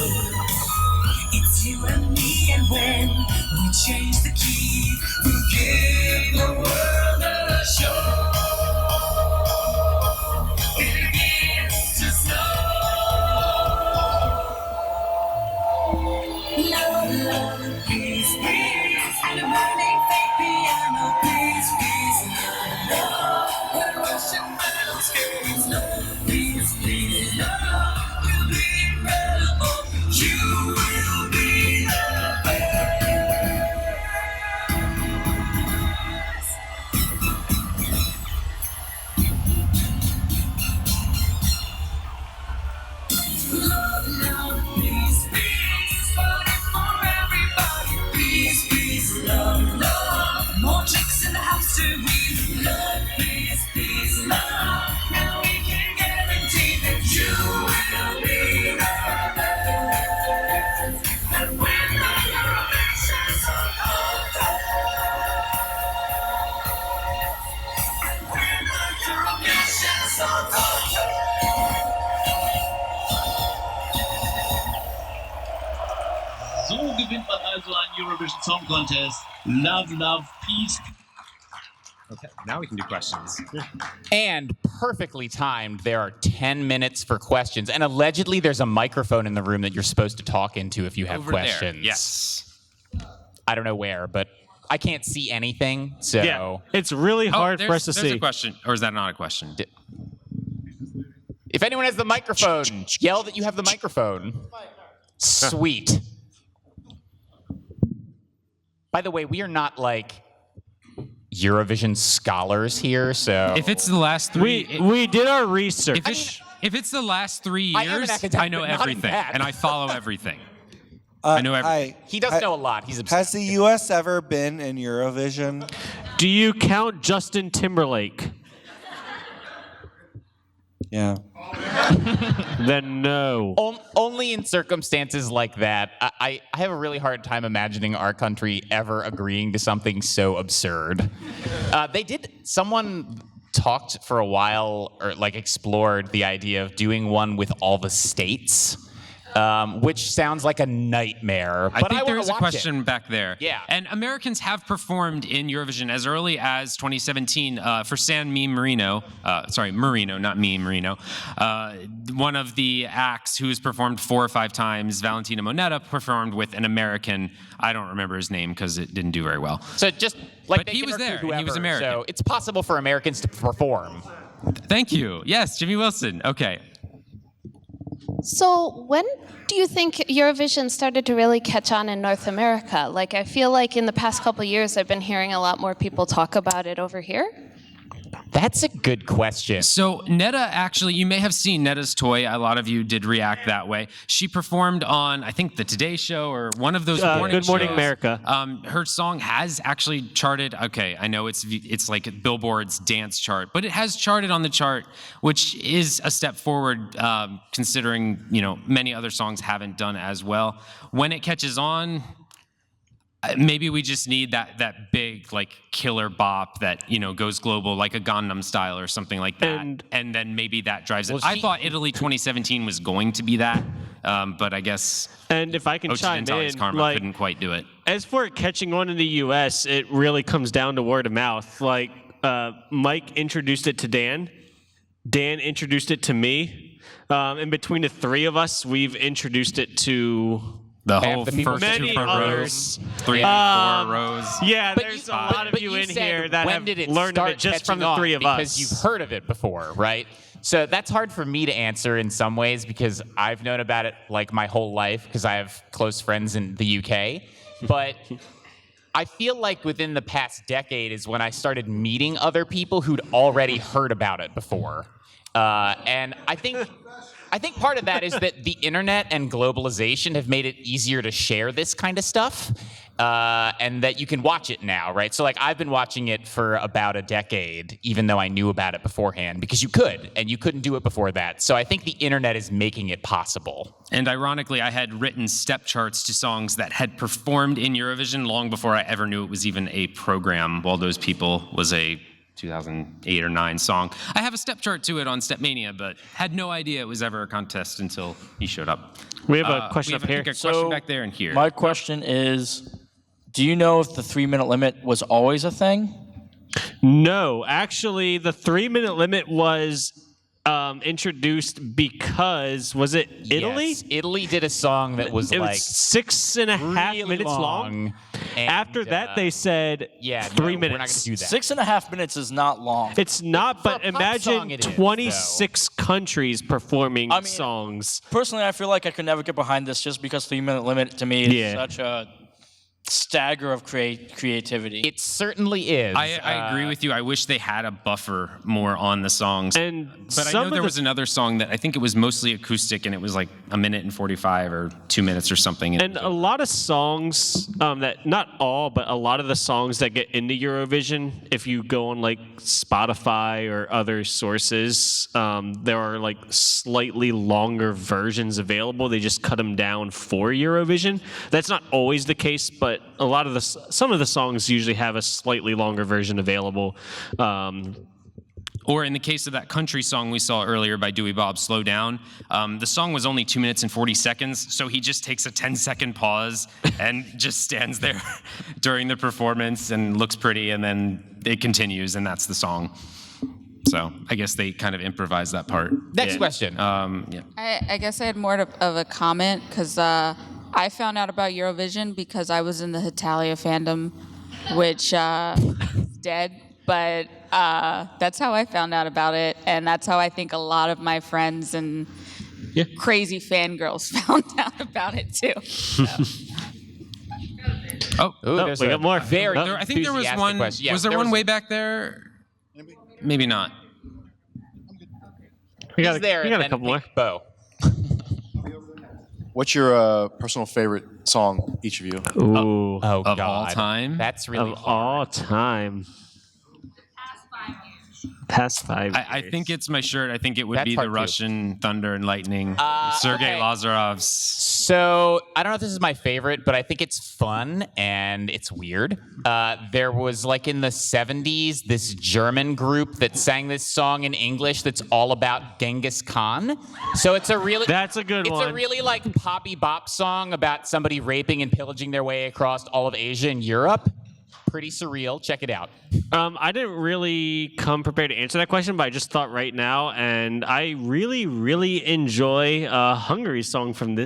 It's you and me, and when we change the key, we'll give the world a show. It begins to snow. love, love, peace, peace, and a burning fake piano, peace, peace, love, love, the Russian bells carries love, peace, peace, love. Will be incredible. You will be the best. And when the Eurovision Song Contest. And when the Eurovision Song Contest. So gewinnt man also einen Eurovision Song Contest. Love, love, peace. Okay, now we can do questions. And perfectly timed, there are 10 minutes for questions. And allegedly, there's a microphone in the room that you're supposed to talk into if you have Over questions. there, yes. I don't know where, but I can't see anything, so... Yeah, it's really hard for us to There's see. a question, or is that not a question? If anyone has the microphone, yell that you have the microphone. Sweet. By the way, we are not like Eurovision scholars here, so... If it's the last three... We did our research. If it's the last 3 I am an years, academic, I know but not in everything, that. and I follow everything. I know everything. He does know a lot. He's obsessed. Has the U.S. ever been in Eurovision? Do you count Justin Timberlake? Yeah. Then no. Only in circumstances like that. I have a really hard time imagining our country ever agreeing to something so absurd. Someone talked for a while, or like explored the idea of doing one with all the states. Which sounds like a nightmare. I But think I there is a watch question back there. Yeah. And Americans have performed in Eurovision as early as 2017 for San Marino. Marino, not me, Marino. One of the acts who's performed 4 or 5 times, Valentina Monetta, performed with an American. I don't remember his name because it didn't do very well. So just like But he was there, and he was American. So it's possible for Americans to perform. Thank you. Yes, Jimmy Wilson. Okay. So when do you think Eurovision started to really catch on in North America? Like, I feel like in the past couple of years, I've been hearing a lot more people talk about it over here. That's a good question. So Netta, actually, you may have seen Netta's Toy. A lot of you did react that way. She performed on, I think, the Today Show or one of those morning Good Morning shows. America. Her song has actually charted. Okay, I know it's like Billboard's dance chart, but it has charted on the chart, which is a step forward, considering many other songs haven't done as well. When it catches on, maybe we just need that big like killer bop that goes global, like a Gangnam Style or something like that, and then maybe that drives it. I thought Italy 2017 was going to be that, but I guess. And if I can chime Occidentalis in, Karma couldn't quite do it. As for it catching on in the U.S., it really comes down to word of mouth. Like Mike introduced it to Dan, Dan introduced it to me, and between the 3 of us, we've introduced it to. The whole first 2 rows, 3 and 4 rows. Yeah, there's a lot of you in here that have learned of it just from the 3 of us. Because you've heard of it before, right? So that's hard for me to answer in some ways because I've known about it like my whole life because I have close friends in the UK. But I feel like within the past decade is when I started meeting other people who'd already heard about it before. And I think part of that is that the internet and globalization have made it easier to share this kind of stuff, and that you can watch it now, right? So like I've been watching it for about a decade, even though I knew about it beforehand, because you could, and you couldn't do it before that. So I think the internet is making it possible. And ironically, I had written step charts to songs that had performed in Eurovision long before I ever knew it was even a program. While Those People was a 2008 or 9 song. I have a step chart to it on Stepmania, but had no idea it was ever a contest until he showed up. We have a question up here. I think a question back there and here. My question is, do you know if the 3-minute limit was always a thing? No, actually, the 3-minute limit was introduced because, was it Italy? Yes, Italy did a song that was it like was 6.5 minutes long. After that, they said 3 minutes. We're not going to do that. 6.5 minutes is not long. It's not, but imagine it is, 26 countries performing songs. Personally, I feel like I could never get behind this just because 3-minute limit to me is such a stagger of creativity. It certainly is. I agree with you. I wish they had a buffer more on the songs. But I know there was another song that I think it was mostly acoustic, and it was like 1:45 or 2 minutes or something. And a lot of songs that, not all, but a lot of the songs that get into Eurovision, if you go on like Spotify or other sources, there are like slightly longer versions available. They just cut them down for Eurovision. That's not always the case, but a lot of some of the songs usually have a slightly longer version available. Or in the case of that country song we saw earlier by Dewey Bob, Slow Down, the song was only 2 minutes and 40 seconds, so he just takes a 10-second pause and just stands there during the performance and looks pretty, and then it continues, and that's the song. So I guess they kind of improvised that part. Next question. Yeah. I guess I had more of a comment because I found out about Eurovision because I was in the Italia fandom, which is dead. But that's how I found out about it, and that's how I think a lot of my friends and crazy fangirls found out about it too. We got more. Very I think there was one. question. Yeah, was there one way back there? Maybe not. We got a couple more. Bo. What's your personal favorite song, each of you? Ooh. Oh, Of God. all time? That's really Of all time. Past 5 years. I think it's my shirt. I think it would That's be hard the too. Russian Thunder and Lightning. Sergei okay. Lazarov's. So I don't know if this is my favorite, but I think it's fun and it's weird. There was like in the 70s this German group that sang this song in English that's all about Genghis Khan. So it's a really That's a good one. It's a really like poppy bop song about somebody raping and pillaging their way across all of Asia and Europe. Pretty surreal. Check it out. I didn't really come prepared to answer that question, but I just thought right now, and I really, really enjoy Hungary's song from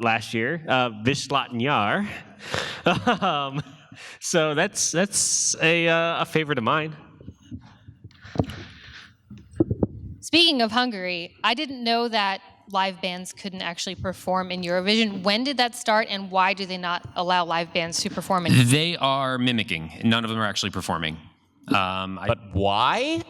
last year, Viszlát nyár. So that's a favorite of mine. Speaking of Hungary, I didn't know that live bands couldn't actually perform in Eurovision. When did that start, and why do they not allow live bands to perform in? They are mimicking. None of them are actually performing. But why?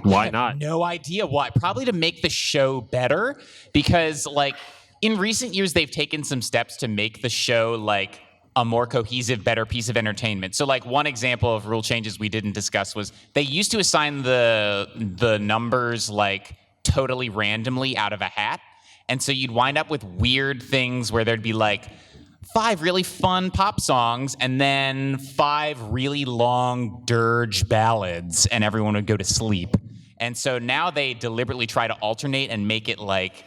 Why not? No idea why. Probably to make the show better, because like in recent years they've taken some steps to make the show like a more cohesive, better piece of entertainment. So like one example of rule changes we didn't discuss was they used to assign the numbers like totally randomly out of a hat. And so you'd wind up with weird things where there'd be like 5 really fun pop songs and then 5 really long dirge ballads, and everyone would go to sleep. And so now they deliberately try to alternate and make it like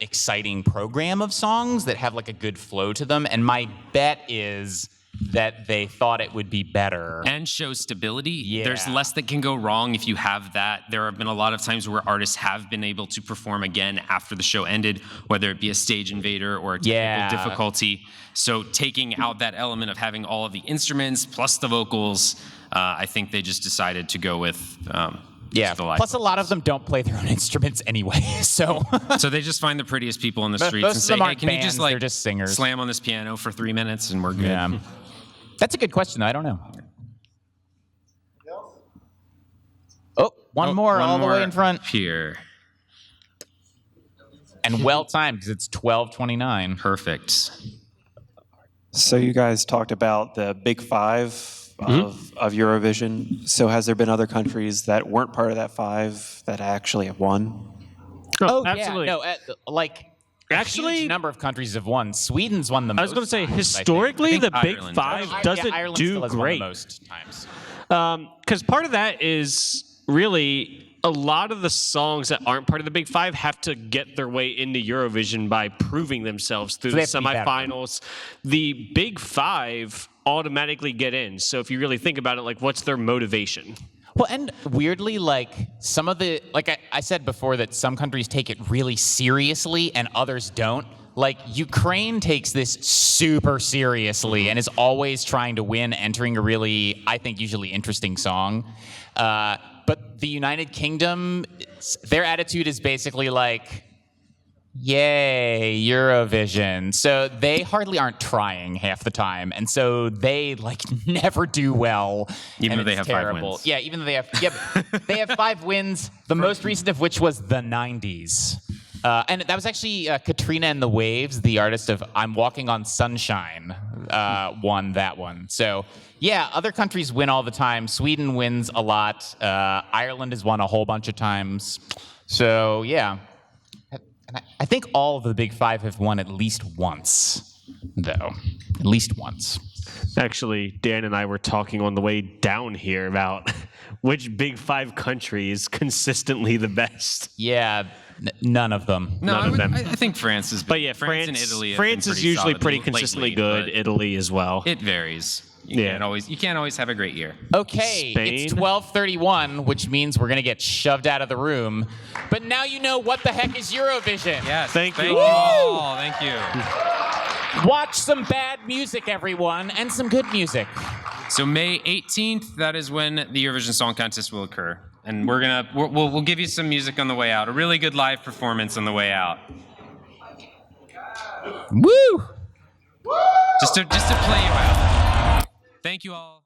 exciting program of songs that have like a good flow to them. And my bet is that they thought it would be better. And show stability. Yeah. There's less that can go wrong if you have that. There have been a lot of times where artists have been able to perform again after the show ended, whether it be a stage invader or a technical difficulty. So taking out that element of having all of the instruments plus the vocals, I think they just decided to go with Yeah. the live Plus, a lot of them don't play their own instruments anyway. So they just find the prettiest people in the Most streets of and say, them "Hey, aren't can you just bands, like they're just singers." slam on this piano for 3 minutes and we're good?" Yeah. That's a good question. I don't know. Oh, one more all the way in front here. And well timed because it's 12:29. Perfect. So you guys talked about the big 5 of Eurovision. So has there been other countries that weren't part of that 5 that actually have won? Oh, absolutely. Yeah. No, like actually, a huge number of countries have won. Sweden's won the most. I was going to say, times, historically, I think. the Big Five doesn't Ireland do still has great. Won the most times. Because part of that is really a lot of the songs that aren't part of the Big Five have to get their way into Eurovision by proving themselves through So the they have to be better. semifinals. The Big Five automatically get in. So if you really think about it, like, what's their motivation? Well, and weirdly, like some of the, like I said before, that some countries take it really seriously and others don't. Like Ukraine takes this super seriously and is always trying to win, entering a really, I think, usually interesting song. But the United Kingdom, their attitude is basically like, Yay, Eurovision. So they hardly aren't trying half the time. And so they like never do well. Even and though they it's have 5 terrible. wins. Yeah, even though they have 5 wins, the most recent of which was the 90s. And that was actually Katrina and the Waves, the artist of I'm Walking on Sunshine, won that one. So yeah, other countries win all the time. Sweden wins a lot. Ireland has won a whole bunch of times. So yeah. And I think all of the Big Five have won at least once, though. At least once. Actually, Dan and I were talking on the way down here about which Big Five country is consistently the best. Yeah, none of them. None of them. I think France is. But yeah, France and Italy. have France been is pretty usually solid pretty lately, consistently good. but Italy as well. It varies. You can't always have a great year. Okay, it's 12:31, which means we're gonna get shoved out of the room. But now you know what the heck is Eurovision. Yes. Thank you all. Thank you. Watch some bad music, everyone, and some good music. So May 18th, that is when the Eurovision Song Contest will occur, and we'll give you some music on the way out. A really good live performance on the way out. Woo! Just to play you out. Thank you all.